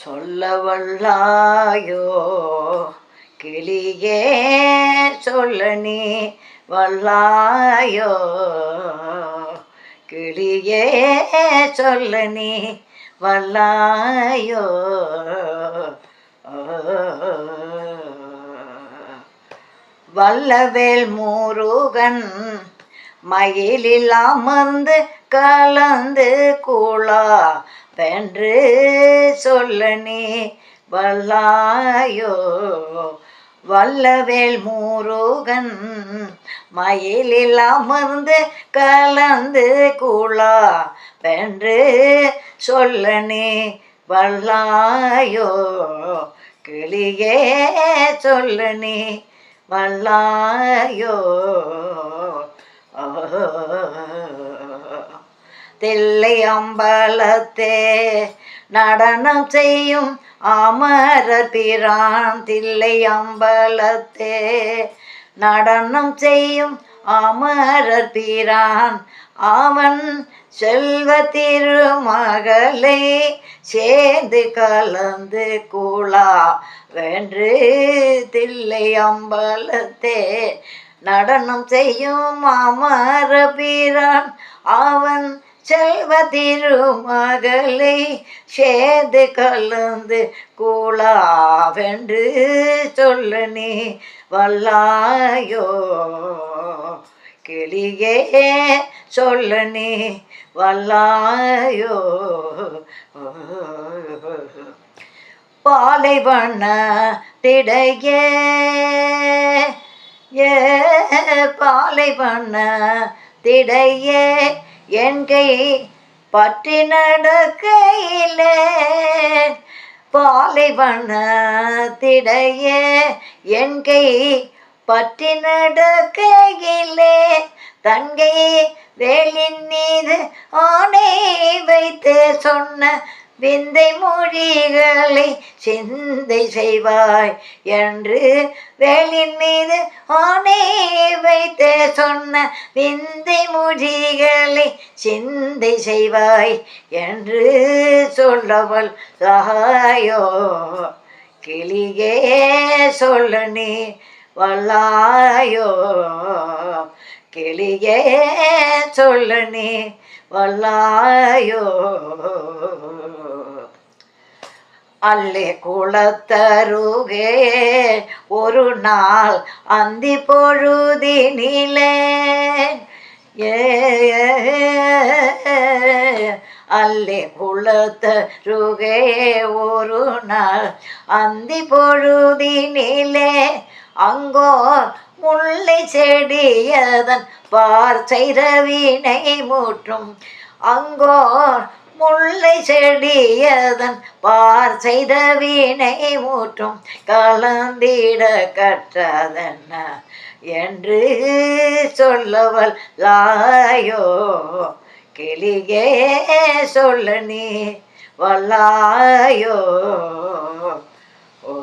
சொல்ல வல்லாயோ கிளியே சொல்ல நீ வல்லாயோ கிளியே சொல்ல நீ வல்லாயோ வல்லவேல் முருகன் மயிலில் அமர்ந்து கலந்து கூழா வென்று சொல்ல நீ வல்லாயோ வல்லவேல் முருகன் மயிலில் அமர்ந்து கலந்து கூழா வென்று சொல்ல நீ வல்லாயோ கிளியே சொல்ல நீ வல்லாயோ தில்லை அம்பலத்தே நடனம் செய்யும் அமரர் பிரான் தில்லை அம்பலத்தே நடனம் செய்யும் அமரர் பிரான் அவன் செல்வ திருமகளை சேர்ந்து கலந்து கூழா வென்று தில்லை அம்பலத்தே நடனம் செய்யும் அமர பிரான் அவன் செல்வ திருமகளை சேர்ந்து கலந்து கூழா வென்று சொல்ல நீ வல்லாயோ கிளியே சொல்ல நீ வல்லாயோ பாலைவன திடையே பாலைவன திடையே என் கை பற்றி நடக்கையிலே பாலைவன திடையே என் கை பற்றி நடக்கையிலே தங்கை வேலின் மீது ஆணை வைத்து சொன்ன விந்தை மொழிகளை சிந்தை செய்வாய் என்று வேலின் மீது ஆணை வைத்து சொன்ன விந்தை மொழிகளை சிந்தை செய்வாய் என்று சொல்லவல் சாயோ கிளியே சொல்ல நீ வல்லாயோ கிளியே சொல்ல நீ வல்லாயோ அல்லே குளத்தருகே ஒரு நாள் அந்தி பொழுதினிலே அல்லே குளத்தருகே ஒரு நாள் அந்தி பொழுதினிலே அங்கோ முல்லை செடியதன் பார் செய்தவினை மூற்றும் அங்கோர் முல்லை செடியதன் பார் செய்தவினை மூற்றும் கலந்திட கற்றதென்ன என்று சொல்லவல் லாயோ கிளியே சொல்ல நீ வல்லாயோ ஓ